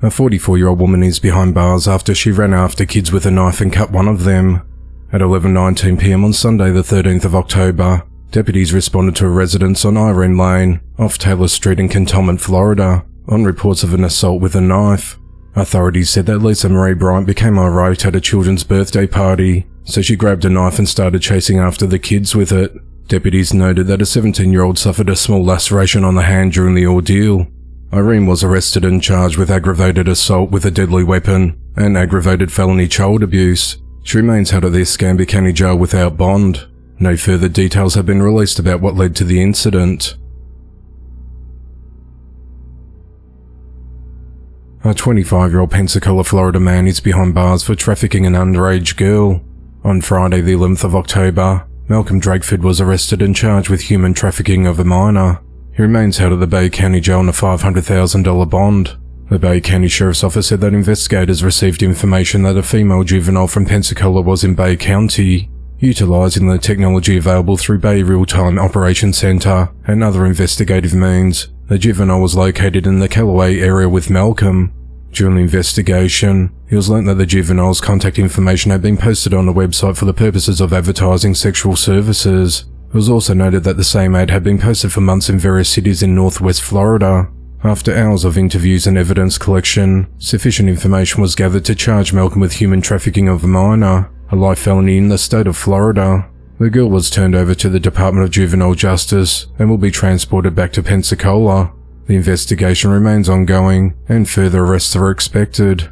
A 44-year-old woman is behind bars after she ran after kids with a knife and cut one of them. At 11:19 p.m. on Sunday the 13th of October, deputies responded to a residence on Irene Lane, off Taylor Street in Cantonment, Florida, on reports of an assault with a knife. Authorities said that Lisa Marie Bryant became irate at a children's birthday party, so she grabbed a knife and started chasing after the kids with it. Deputies noted that a 17-year-old suffered a small laceration on the hand during the ordeal. Irene was arrested and charged with aggravated assault with a deadly weapon and aggravated felony child abuse. She remains held at the Escambia County Jail without bond. No further details have been released about what led to the incident. A 25-year-old Pensacola, Florida man is behind bars for trafficking an underage girl. On Friday the 11th of October, Malcolm Drakeford was arrested and charged with human trafficking of a minor. He remains held at the Bay County Jail on a $500,000 bond. The Bay County Sheriff's Office said that investigators received information that a female juvenile from Pensacola was in Bay County. Utilizing the technology available through Bay Real-Time Operations Center and other investigative means, the juvenile was located in the Callaway area with Malcolm. During the investigation, it was learnt that the juvenile's contact information had been posted on the website for the purposes of advertising sexual services. It was also noted that the same ad had been posted for months in various cities in northwest Florida. After hours of interviews and evidence collection, sufficient information was gathered to charge Malcolm with human trafficking of a minor, a life felony in the state of Florida. The girl was turned over to the Department of Juvenile Justice and will be transported back to Pensacola. The investigation remains ongoing and further arrests are expected.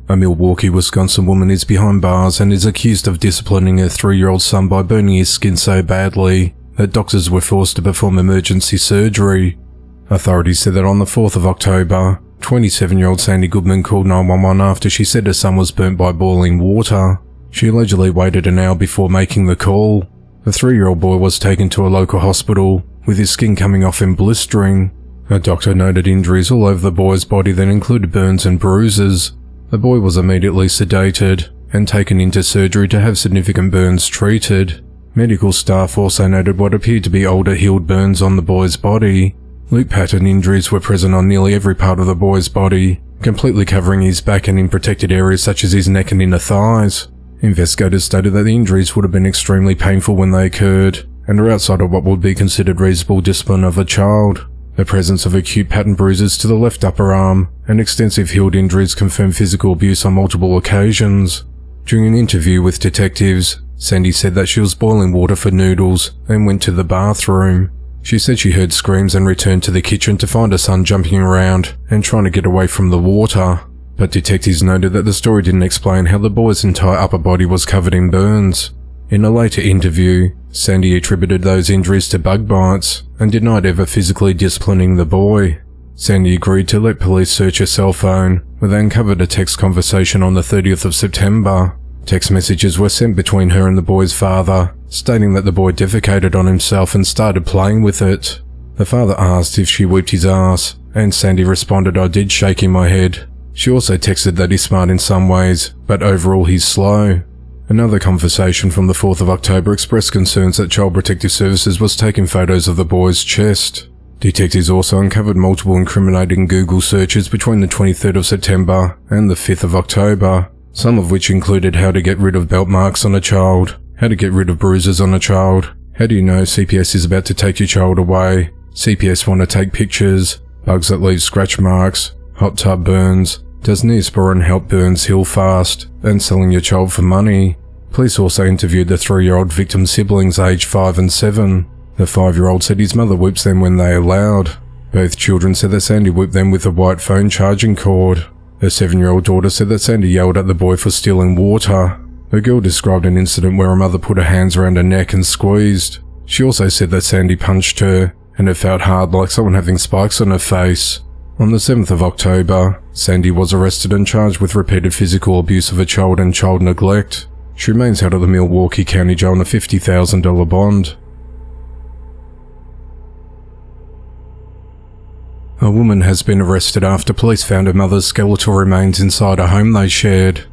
A Milwaukee, Wisconsin woman is behind bars and is accused of disciplining her 3-year-old son by burning his skin so badly that doctors were forced to perform emergency surgery. Authorities said that on the 4th of October, 27-year-old Sandi Goodman called 911 after she said her son was burnt by boiling water. She allegedly waited an hour before making the call. The 3-year-old boy was taken to a local hospital, with his skin coming off and blistering. A doctor noted injuries all over the boy's body that included burns and bruises. The boy was immediately sedated and taken into surgery to have significant burns treated. Medical staff also noted what appeared to be older healed burns on the boy's body. Loop pattern injuries were present on nearly every part of the boy's body, completely covering his back and in protected areas such as his neck and inner thighs. Investigators stated that the injuries would have been extremely painful when they occurred, and are outside of what would be considered reasonable discipline of a child. The presence of acute pattern bruises to the left upper arm and extensive healed injuries confirmed physical abuse on multiple occasions. During an interview with detectives, Sandi said that she was boiling water for noodles and went to the bathroom. She said she heard screams and returned to the kitchen to find her son jumping around and trying to get away from the water. But detectives noted that the story didn't explain how the boy's entire upper body was covered in burns. In a later interview, Sandi attributed those injuries to bug bites and denied ever physically disciplining the boy. Sandi agreed to let police search her cell phone, where they uncovered a text conversation on the 30th of September. Text messages were sent between her and the boy's father, stating that the boy defecated on himself and started playing with it. The father asked if she whipped his ass, and Sandi responded, "I did, shaking my head." She also texted that he's smart in some ways, but overall he's slow. Another conversation from the 4th of October expressed concerns that Child Protective Services was taking photos of the boy's chest. Detectives also uncovered multiple incriminating Google searches between the 23rd of September and the 5th of October, some of which included how to get rid of belt marks on a child, how to get rid of bruises on a child, how do you know CPS is about to take your child away, CPS want to take pictures, bugs that leave scratch marks, hot tub burns, does Neosporin help burns heal fast, and selling your child for money. Police also interviewed the 3-year-old victim's siblings aged 5 and 7. The 5-year-old said his mother whips them when they are loud. Both children said that Sandi whipped them with a white phone charging cord. Her 7-year-old daughter said that Sandi yelled at the boy for stealing water. The girl described an incident where her mother put her hands around her neck and squeezed. She also said that Sandi punched her, and it felt hard like someone having spikes on her face. On the 7th of October, Sandi was arrested and charged with repeated physical abuse of a child and child neglect. She remains held at the Milwaukee County Jail on a $50,000 bond. A woman has been arrested after police found her mother's skeletal remains inside a home they shared.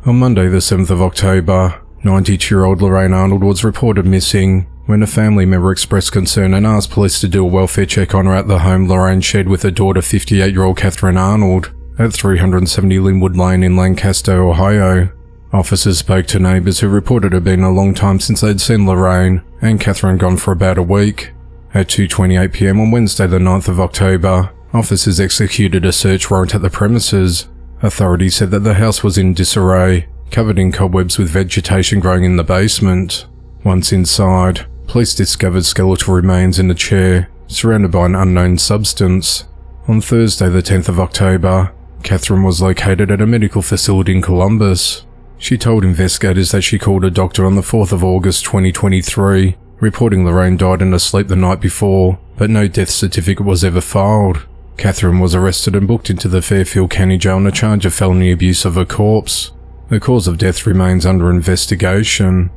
On Monday the 7th of October, 92-year-old Katherine Arnold was reported missing. When a family member expressed concern and asked police to do a welfare check on her at the home Lorraine shared with her daughter 58-year-old Katherine Arnold at 370 Linwood Lane in Lancaster, Ohio. Officers spoke to neighbours who reported it had been a long time since they'd seen Lorraine and Katherine gone for about a week. At 2:28 p.m. on Wednesday the 9th of October, officers executed a search warrant at the premises. Authorities said that the house was in disarray, covered in cobwebs with vegetation growing in the basement. Once inside, police discovered skeletal remains in a chair, surrounded by an unknown substance. On Thursday the 10th of October, Katherine was located at a medical facility in Columbus. She told investigators that she called a doctor on the 4th of August 2023, reporting Lorraine died in her sleep the night before, but no death certificate was ever filed. Katherine was arrested and booked into the Fairfield County Jail on a charge of felony abuse of a corpse. The cause of death remains under investigation.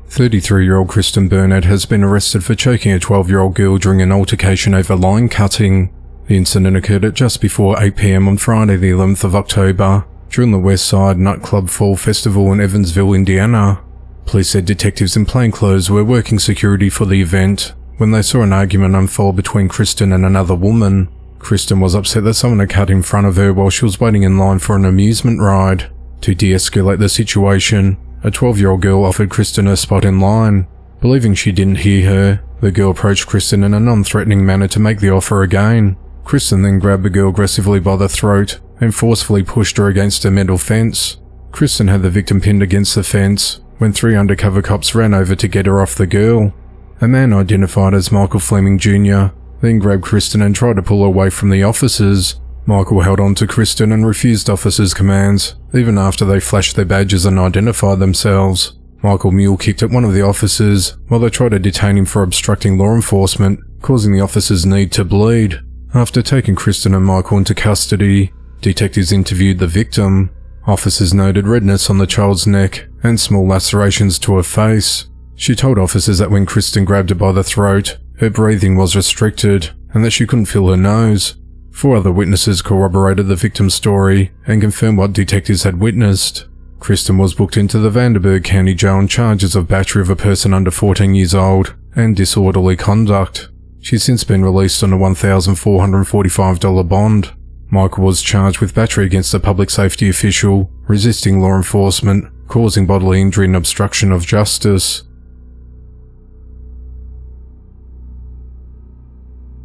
33-year-old Kristin Burnett has been arrested for choking a 12-year-old girl during an altercation over line cutting. The incident occurred at just before 8 p.m. on Friday the 11th of October, during the West Side Nut Club Fall Festival in Evansville, Indiana. Police said detectives in plainclothes were working security for the event when they saw an argument unfold between Kristin and another woman. Kristin was upset that someone had cut in front of her while she was waiting in line for an amusement ride. To de-escalate the situation, a 12-year-old girl offered Kristin a spot in line. Believing she didn't hear her, the girl approached Kristin in a non-threatening manner to make the offer again. Kristin then grabbed the girl aggressively by the throat and forcefully pushed her against a metal fence. Kristin had the victim pinned against the fence when 3 undercover cops ran over to get her off the girl. A man identified as Michael Flemming Jr. then grabbed Kristin and tried to pull her away from the officers. Michael held on to Kristin and refused officers' commands, even after they flashed their badges and identified themselves. Michael mule-kicked at one of the officers while they tried to detain him for obstructing law enforcement, causing the officer's knee to bleed. After taking Kristin and Michael into custody, detectives interviewed the victim. Officers noted redness on the child's neck and small lacerations to her face. She told officers that when Kristin grabbed her by the throat, her breathing was restricted and that she couldn't feel her nose. 4 other witnesses corroborated the victim's story and confirmed what detectives had witnessed. Kristin was booked into the Vanderburgh County Jail on charges of battery of a person under 14 years old and disorderly conduct. She's since been released on a $1,445 bond. Michael was charged with battery against a public safety official, resisting law enforcement, causing bodily injury and obstruction of justice.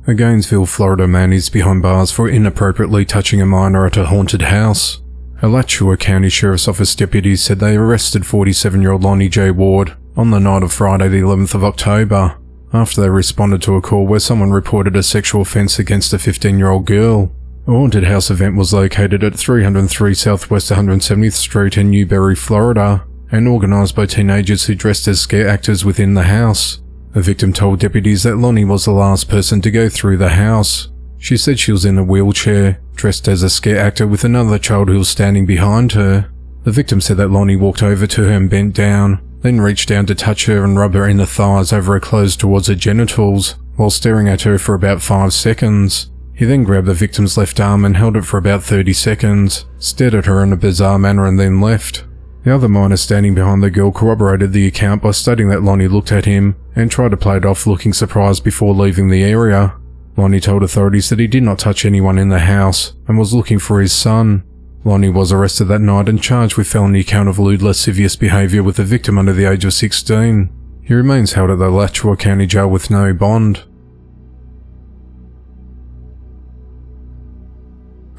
A Gainesville, Florida man is behind bars for inappropriately touching a minor at a haunted house. Alachua County Sheriff's Office deputies said they arrested 47-year-old Lonnie Joe Ward on the night of Friday the 11th of October, after they responded to a call where someone reported a sexual offense against a 15-year-old girl. A haunted house event was located at 303 Southwest 170th Street in Newberry, Florida, and organized by teenagers who dressed as scare actors within the house. The victim told deputies that Lonnie was the last person to go through the house. She said she was in a wheelchair, dressed as a scare actor with another child who was standing behind her. The victim said that Lonnie walked over to her and bent down, then reached down to touch her and rub her inner thighs over her clothes towards her genitals, while staring at her for about 5 seconds. He then grabbed the victim's left arm and held it for about 30 seconds, stared at her in a bizarre manner and then left. The other minor standing behind the girl corroborated the account by stating that Lonnie looked at him and tried to play it off looking surprised before leaving the area. Lonnie told authorities that he did not touch anyone in the house and was looking for his son. Lonnie was arrested that night and charged with felony count of lewd lascivious behaviour with a victim under the age of 16. He remains held at the Alachua County Jail with no bond.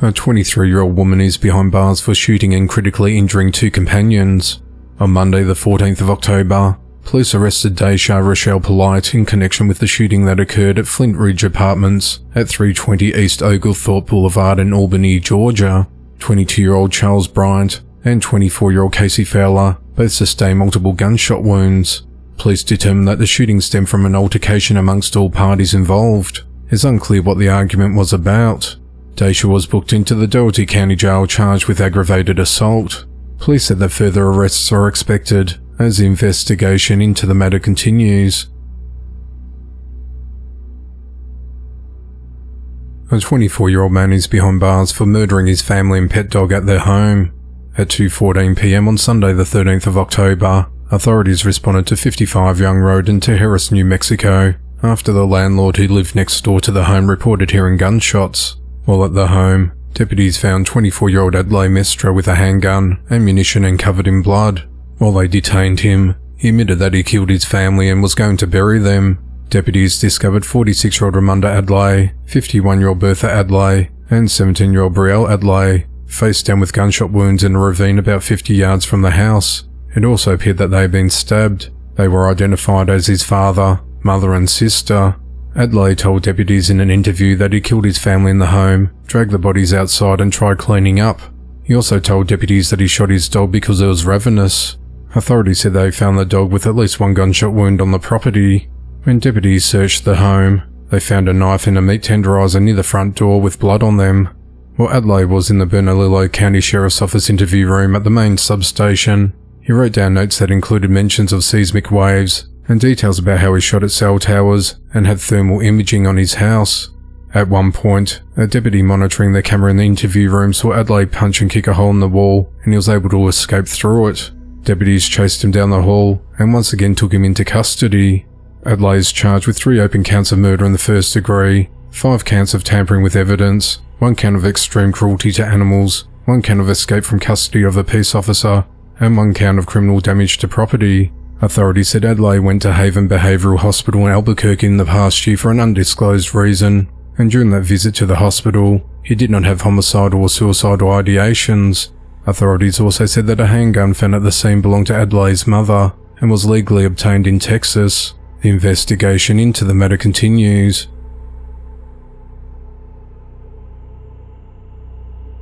A 23-year-old woman is behind bars for shooting and critically injuring 2 companions. On Monday the 14th of October, police arrested Daysha Rachele Polite in connection with the shooting that occurred at Flint Ridge Apartments at 320 East Oglethorpe Boulevard in Albany, Georgia. 22-year-old Charles Bryant and 24-year-old Casey Fowler both sustained multiple gunshot wounds. Police determined that the shooting stemmed from an altercation amongst all parties involved. It's unclear what the argument was about. Daysha was booked into the Doherty County Jail charged with aggravated assault. Police said that further arrests are expected as the investigation into the matter continues. A 24-year-old man is behind bars for murdering his family and pet dog at their home. At 2:14 p.m. on Sunday the 13th of October, authorities responded to 55 Young Road in Tijeras, New Mexico, after the landlord who lived next door to the home reported hearing gunshots. While at the home, deputies found 24-year-old Adlai Mestre with a handgun, ammunition and covered in blood. While they detained him, he admitted that he killed his family and was going to bury them. Deputies discovered 46-year-old Ramunda Adlai, 51-year-old Bertha Adlai, and 17-year-old Brielle Adlai, face down with gunshot wounds in a ravine about 50 yards from the house. It also appeared that they had been stabbed. They were identified as his father, mother and sister. Adlai told deputies in an interview that he killed his family in the home, dragged the bodies outside and tried cleaning up. He also told deputies that he shot his dog because it was ravenous. Authorities said they found the dog with at least one gunshot wound on the property. When deputies searched the home, they found a knife and a meat tenderizer near the front door with blood on them. While Adlai was in the Bernalillo County Sheriff's Office interview room at the main substation, he wrote down notes that included mentions of seismic waves and details about how he shot at cell towers and had thermal imaging on his house. At one point, a deputy monitoring the camera in the interview room saw Adlai punch and kick a hole in the wall, and he was able to escape through it. Deputies chased him down the hall and once again took him into custody. Adlai is charged with 3 open counts of murder in the first degree, 5 counts of tampering with evidence, 1 count of extreme cruelty to animals, 1 count of escape from custody of a peace officer, and 1 count of criminal damage to property. Authorities said Adlai went to Haven Behavioural Hospital in Albuquerque in the past year for an undisclosed reason, and during that visit to the hospital, he did not have homicidal or suicidal ideations. Authorities also said that a handgun found at the scene belonged to Adlai's mother and was legally obtained in Texas. The investigation into the matter continues.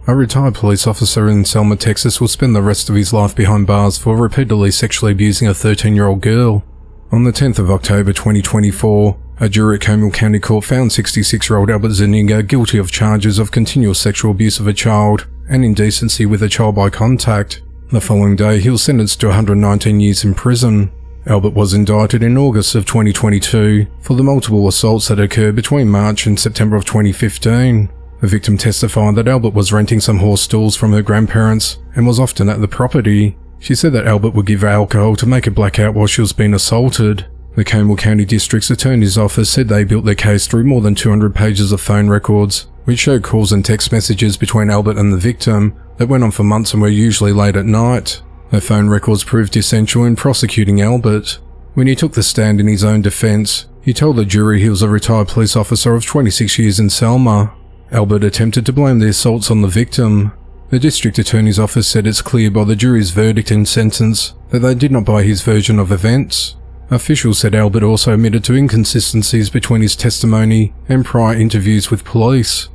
A retired police officer in Selma, Texas will spend the rest of his life behind bars for repeatedly sexually abusing a 13-year-old girl. On the 10th of October 2024, a jury at Comal County Court found 66-year-old Albert Zuniga guilty of charges of continual sexual abuse of a child and indecency with a child by contact. The following day, he was sentenced to 119 years in prison. Albert was indicted in August of 2022 for the multiple assaults that occurred between March and September of 2015. The victim testified that Albert was renting some horse stalls from her grandparents and was often at the property. She said that Albert would give her alcohol to make her black out while she was being assaulted. The Comal County District's Attorney's Office said they built their case through more than 200 pages of phone records, which showed calls and text messages between Albert and the victim that went on for months and were usually late at night. The phone records proved essential in prosecuting Albert. When he took the stand in his own defense, he told the jury he was a retired police officer of 26 years in Selma. Albert attempted to blame the assaults on the victim. The district attorney's office said it's clear by the jury's verdict and sentence that they did not buy his version of events. Officials said Albert also admitted to inconsistencies between his testimony and prior interviews with police.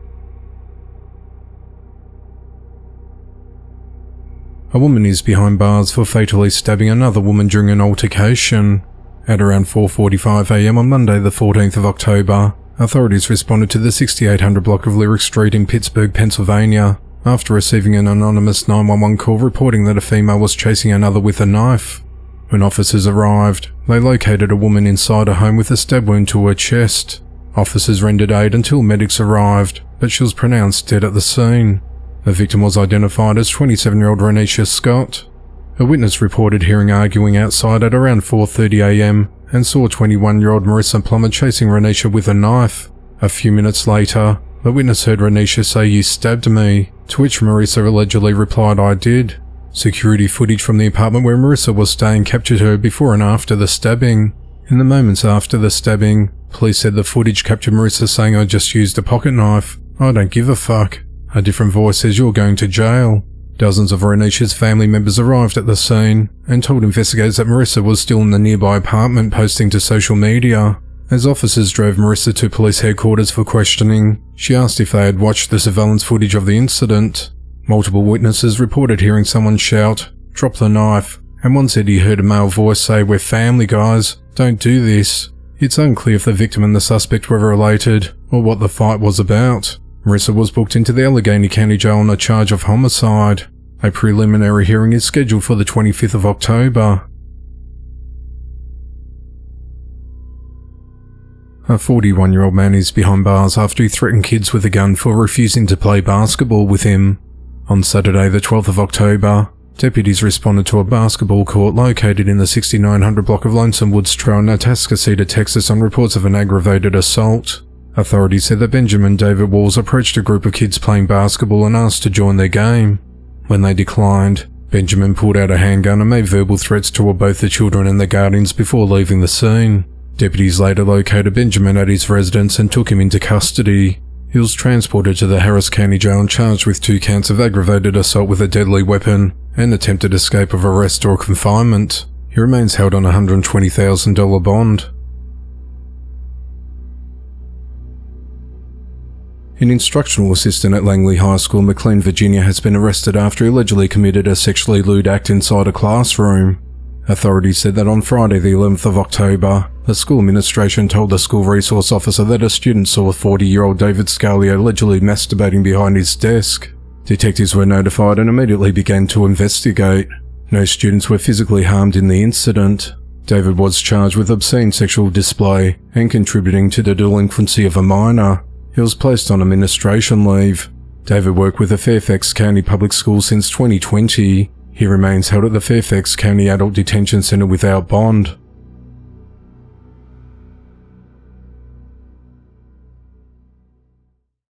A woman is behind bars for fatally stabbing another woman during an altercation. At around 4:45 a.m. on Monday the 14th of October, authorities responded to the 6800 block of Lyric Street in Pittsburgh, Pennsylvania, after receiving an anonymous 911 call reporting that a female was chasing another with a knife. When officers arrived, they located a woman inside a home with a stab wound to her chest. Officers rendered aid until medics arrived, but she was pronounced dead at the scene. The victim was identified as 27-year-old Raneisha Scott. A witness reported hearing arguing outside at around 4:30 a.m. and saw 21-year-old Maurissa Plummer chasing Raneisha with a knife. A few minutes later, the witness heard Raneisha say, "You stabbed me," to which Maurissa allegedly replied, "I did." Security footage from the apartment where Maurissa was staying captured her before and after the stabbing. In the moments after the stabbing, police said the footage captured Maurissa saying, "I just used a pocket knife. I don't give a fuck." A different voice says, "You're going to jail." Dozens of Raneisha's family members arrived at the scene and told investigators that Maurissa was still in the nearby apartment posting to social media. As officers drove Maurissa to police headquarters for questioning, she asked if they had watched the surveillance footage of the incident. Multiple witnesses reported hearing someone shout, "Drop the knife," and one said he heard a male voice say, "We're family, guys. Don't do this." It's unclear if the victim and the suspect were related or what the fight was about. Maurissa was booked into the Allegheny County Jail on a charge of homicide. A preliminary hearing is scheduled for the 25th of October. A 41-year-old man is behind bars after he threatened kids with a gun for refusing to play basketball with him. On Saturday, the 12th of October, deputies responded to a basketball court located in the 6900 block of Lonesome Woods Trail in Atascocita, Texas on reports of an aggravated assault. Authorities said that Benjamin David Walls approached a group of kids playing basketball and asked to join their game. When they declined, Benjamin pulled out a handgun and made verbal threats toward both the children and their guardians before leaving the scene. Deputies later located Benjamin at his residence and took him into custody. He was transported to the Harris County Jail and charged with 2 counts of aggravated assault with a deadly weapon and attempted escape of arrest or confinement. He remains held on a $120,000 bond. An instructional assistant at Langley High School in McLean, Virginia has been arrested after he allegedly committed a sexually lewd act inside a classroom. Authorities said that on Friday the 11th of October, the school administration told the school resource officer that a student saw a 40-year-old David Scalea allegedly masturbating behind his desk. Detectives were notified and immediately began to investigate. No students were physically harmed in the incident. David was charged with obscene sexual display and contributing to the delinquency of a minor. He was placed on administration leave. David worked with the Fairfax County Public Schools since 2020. He remains held at the Fairfax County Adult Detention Center without bond.